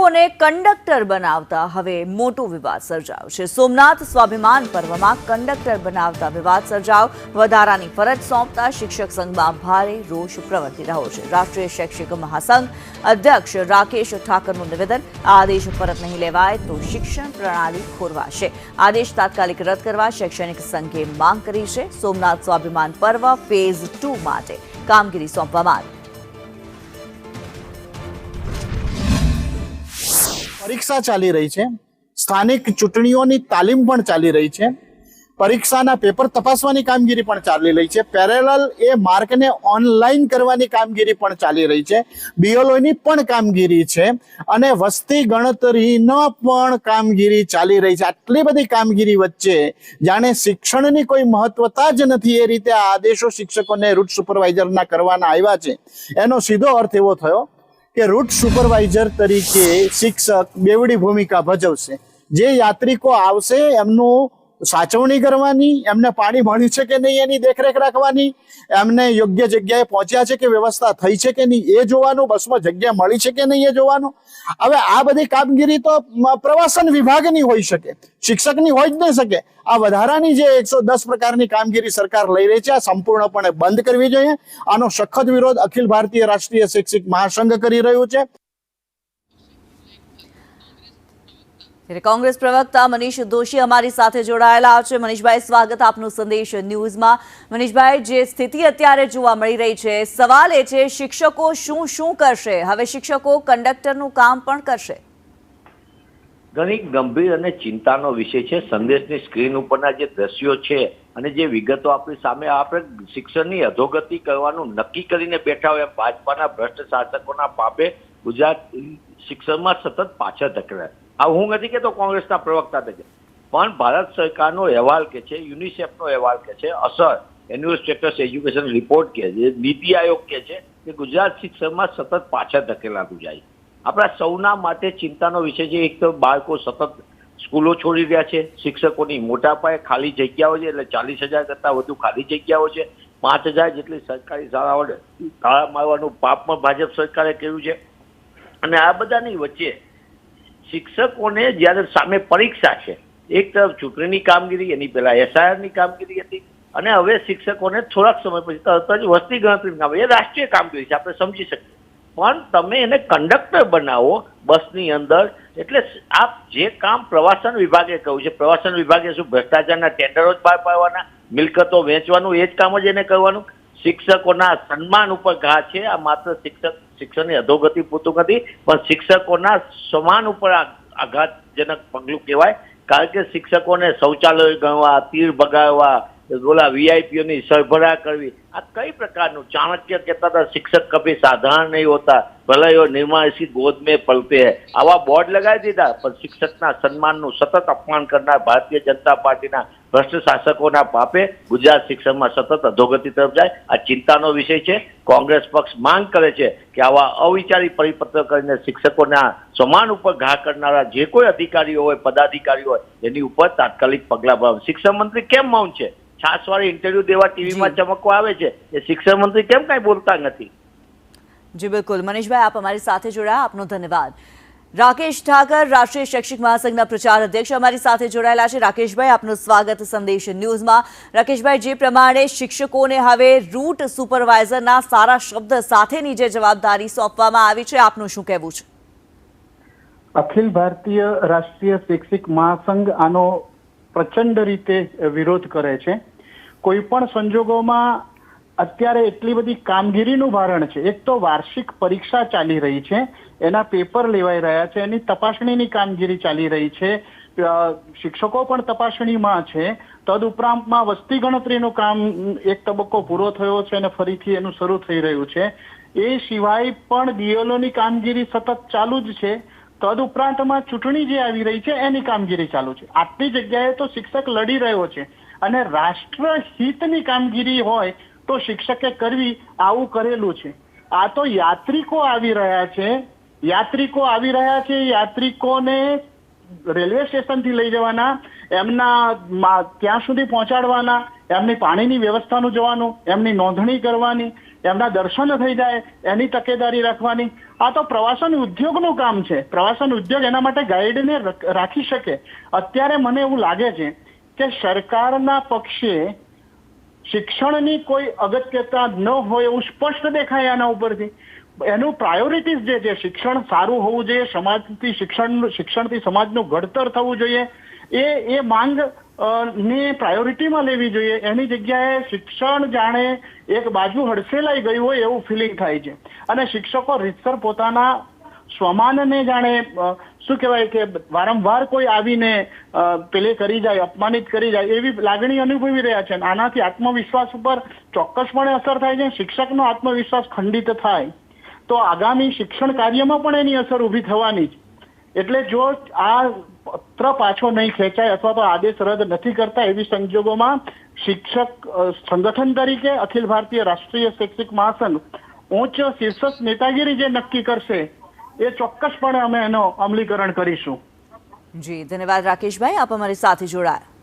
શિક્ષકોને કંડક્ટર બનાવતા હવે મોટો વિવાદ સર્જાયો છે। સોમનાથ સ્વાભિમાન પર્વમાં કંડક્ટર બનાવતા વિવાદ સર્જાયો। વધારાની ફરજ સોંપતા શિક્ષક સંઘમાં ભારે રોષ પ્રવર્તી રહ્યો છે। રાષ્ટ્રીય શૈક્ષિક મહાસંઘ અધ્યક્ષ રાકેશ ઠાકરનું નિવેદન, આદેશ પરત નહીં લેવાય તો શિક્ષણ પ્રણાલી ખોરવાશે। આદેશ તાત્કાલિક રદ કરવા શૈક્ષણિક સંઘે માંગ કરી છે। સોમનાથ સ્વાભિમાન પર્વ ફેઝ 2 માટે કામગીરી સોંપવામાં આવી। પરીક્ષા ચાલી રહી છે, સ્થાનિક ચૂંટણીઓની તાલીમ પણ ચાલી રહી છે, પરીક્ષાના પેપર તપાસવાની કામગીરી પણ ચાલી રહી છે, પેરેલલ એ માર્કને ઓનલાઈન કરવાની કામગીરી પણ ચાલી રહી છે, બીએલઓની પણ કામગીરી છે અને વસ્તી ગણતરીનો પણ કામગીરી ચાલી રહી છે। આટલી બધી કામગીરી વચ્ચે જાણે શિક્ષણની કોઈ મહત્વતા જ નથી એ રીતે આ આદેશો શિક્ષકોને રૂટ સુપરવાઇઝરના કરવાના આવ્યા છે। એનો સીધો અર્થ એવો થયો કે રૂટ સુપરવાઇઝર તરીકે શિક્ષક બેવડી ભૂમિકા ભજવશે। જે યાત્રિકો આવશે એમનું સાચવણી કરવાની, એમને પાણી મળ્યું છે કે નહીં એની દેખરેખ રાખવાની, એમને યોગ્ય જગ્યાએ પહોંચ્યા છે કે વ્યવસ્થા થઈ છે કે નહીં એ જોવાનું, બસમાં જગ્યા મળી છે કે નહીં એ જોવાનું। હવે આ બધી કામગીરી તો પ્રવાસન વિભાગની હોઈ શકે, શિક્ષકની હોઈ જ નહીં શકે। આ વધારાની જે 110 પ્રકારની કામગીરી સરકાર લઈ રહી છે આ સંપૂર્ણપણે બંધ કરવી જોઈએ। આનો સખત વિરોધ અખિલ ભારતીય રાષ્ટ્રીય શૈક્ષિક મહાસંઘ કરી રહ્યું છે। कांग्रेस प्रवक्ता मनीष दोशी हमारी साथे जोड़ायेला छे। मनीषभाई, स्वागत आपनो संदेश न्यूज में। मनीषभाई, जे स्थिति अत्यारे जोवा मळी रही छे, सवाल ए छे शिक्षको शुं शुं करशे? हवे शिक्षको कंडक्टरनुं काम पण करशे? घणी गंभीर अने चिंतानो विषय छे। संदेशनी स्क्रीन उपરના જે દ્રશ્યો છે અને જે વિગતો આપણી સામે આપણે શિક્ષણની અધોગતિ કરવાનું નક્કી કરીને બેઠા હોય ભાજપાના ભ્રષ્ટ શાસકોના પાપે ગુજરાત શિક્ષણમાં સતત પાછળ ધકેલાય। આ હું નથી કહેતો કોંગ્રેસના પ્રવક્તા તરીકે, પણ ભારત સરકારનો અહેવાલ કે છે, યુનિસેફનો અહેવાલ કે છે, અસર એન્યુઅલ સ્ટેટસ એજ્યુકેશન રિપોર્ટ કે છે, નીતિ આયોગ કે છે કે ગુજરાત શિક્ષણમાં સતત પાછળ ધકેલાતું જાય। આપણા સૌના માટે ચિંતાનો વિષય છે। એક તો બાળકો સતત સ્કૂલો છોડી રહ્યા છે, શિક્ષકોની મોટા પાયે ખાલી જગ્યાઓ છે, એટલે 40,000 કરતાં વધુ ખાલી જગ્યાઓ છે, 5,000 જેટલી સરકારી શાળાઓને તાળા મારવાનું પાપ પણ ભાજપ સરકારે કર્યું છે। અને આ બધાની વચ્ચે શિક્ષકોને જ્યારે સામે પરીક્ષા છે, એક તરફ ચૂંટણીની કામગીરી, એની પહેલા એસઆઈઆરની કામગીરી હતી અને હવે શિક્ષકોને થોડાક સમય પછી તરત જ વસ્તી ગણતરીની કામગીરી, એ રાષ્ટ્રીય કામગીરી છે, આપણે સમજી શકીએ, પણ તમે એને કંડક્ટર બનાવો બસની અંદર। એટલે આ જે કામ પ્રવાસન વિભાગે કહ્યું છે, પ્રવાસન વિભાગે શું ભ્રષ્ટાચારના ટેન્ડરો જ બહાર પાડવાના, મિલકતો વેચવાનું, એ જ કામ જ એને કરવાનું? શિક્ષકોના સન્માન ઉપર ઘા છે। આ માત્ર શિક્ષણની અધોગતિ પૂરતું નથી, પણ શિક્ષકોના સમાન ઉપર આઘાતજનક પગલું કહેવાય। કારણ કે શિક્ષકોને શૌચાલય ગણવા, તીર ભગાવવા, બોલા વીઆઈપીઓની સરભરા કરવી, આ કઈ પ્રકારનું? ચાણક્ય કહેતા હતા શિક્ષક કભી સાધારણ નહીં હોતા, ભલે નિર્માણ ઇસકી ગોદ में पलते हैं। આવા બોર્ડ લગાવી દીધા, પણ શિક્ષકના સન્માનનું સતત અપમાન કરનાર ભારતીય જનતા પાર્ટીના ભ્રષ્ટ શાસકોના પાપે ગુજરાત શિક્ષણમાં સતત અધોગતિ તરફ જાય। આ ચિંતાનો વિષય છે। કોંગ્રેસ પક્ષ માંગ કરે છે કે આવા અવિચારી પરિપત્ર કરીને શિક્ષકોના સમાન ઉપર ઘા કરનારા જે કોઈ અધિકારીઓ હોય, પદાધિકારીઓ હોય, એની ઉપર તાત્કાલિક પગલાં ભરવા। શિક્ષણ મંત્રી કેમ મૌન છે? છાસવાળી इंटरव्यू देवा टीवी में चमकवा आवे छे, ए शिक्षण मंत्री केम काई बोलता नथी? जी बिल्कुल मनीष भाई, आप हमारी साथे जोड़ाया, आपनो धन्यवाद। राकेश ठाकर, राष्ट्रीय शैक्षिक महासंघना प्रचार अध्यक्ष हमारी साथे जोड़ायेला छे। राकेश भाई, आपनो स्वागत संदेश न्यूज में। राकेश भाई, जे प्रमाणे शिक्षकोने हवे रूट सुपरवाइजरना सारा शब्द साथेनी जे जवाबदारी सोंपवामां आवी छे, आपनुं शुं कहेवुं छे? अखिल भारतीय राष्ट्रीय शैक्षिक महासंघ आनो प्रचंड रीते विरोध करे छे। कोई पण संजोगोमां અત્યારે એટલી બધી કામગીરીનું ભારણ છે। એક તો વાર્ષિક પરીક્ષા ચાલી રહી છે, એના પેપર લેવાઈ રહ્યા છે, એની તપાસણીની કામગીરી ચાલી રહી છે, શિક્ષકો પણ તપાસણીમાં છે, તદુપરાંતમાં વસ્તી ગણતરીનું કામ એક તબક્કો પૂરો થયો છે અને ફરીથી એનું શરૂ થઈ રહ્યું છે। એ સિવાય પણ બીએલઓની કામગીરી સતત ચાલુ જ છે। તદુપરાંતમાં ચૂંટણી જે આવી રહી છે એની કામગીરી ચાલુ છે। આટલી જગ્યાએ તો શિક્ષક લડી રહ્યો છે અને રાષ્ટ્રહિતની કામગીરી હોય તો શિક્ષકે કરવી, આવું કરેલું છે। આ તો યાત્રિકો આવી રહ્યા છે, યાત્રિકોને રેલવે સ્ટેશનથી લઈ જવાના, એમના ત્યાં સુધી પહોંચાડવાના, એમની પાણીની વ્યવસ્થાનું જોવાનું, એમની નોંધણી કરવાની, એમના દર્શન થઈ જાય એની તકેદારી રાખવાની. આ તો પ્રવાસન ઉદ્યોગનું કામ છે. પ્રવાસન ઉદ્યોગ એના માટે ગાઈડને રાખી શકે. અત્યારે મને એવું લાગે છે કે સરકારના પક્ષે શિક્ષણની કોઈ અગત્યતા ન હોય એવું સ્પષ્ટ દેખાય આના ઉપરથી. એનું પ્રાયોરિટીઝ જે છે, શિક્ષણ સારું હોવું જોઈએ, સમાજથી શિક્ષણથી સમાજનું ઘડતર થવું જોઈએ, એ માંગ ને પ્રાયોરિટીમાં લેવી જોઈએ. એની જગ્યાએ શિક્ષણ જાણે એક બાજુ હડસેલાઈ ગયું હોય એવું ફિલિંગ થાય છે. અને શિક્ષકો રીતસર પોતાના સ્વમાનને જાણે શું કહેવાય કે વારંવાર કોઈ આવીને પેલે કરી જાય, અપમાનિત કરી જાય એવી લાગણી અનુભવી રહ્યા છે. આનાથી આત્મવિશ્વાસ ઉપર ચોક્કસપણે અસર થાય છે. શિક્ષકનો આત્મવિશ્વાસ ખંડિત થાય તો આગામી શિક્ષણ કાર્યમાં પણ એની અસર ઊભી થવાની જ. એટલે જો આ પત્ર પાછો નહીં ખેંચાય અથવા તો આદેશ રદ નથી કરતા એવી સંજોગોમાં શિક્ષક સંગઠન તરીકે અખિલ ભારતીય રાષ્ટ્રીય શૈક્ષિક મહાસંઘ ઉચ્ચ શીર્ષક નેતાગીરી જે નક્કી કરશે એ ચોક્કસપણે અમે એનો અમલીકરણ કરીશું. જી, ધન્યવાદ રાકેશભાઈ, આપ અમારી સાથે જોડાયા.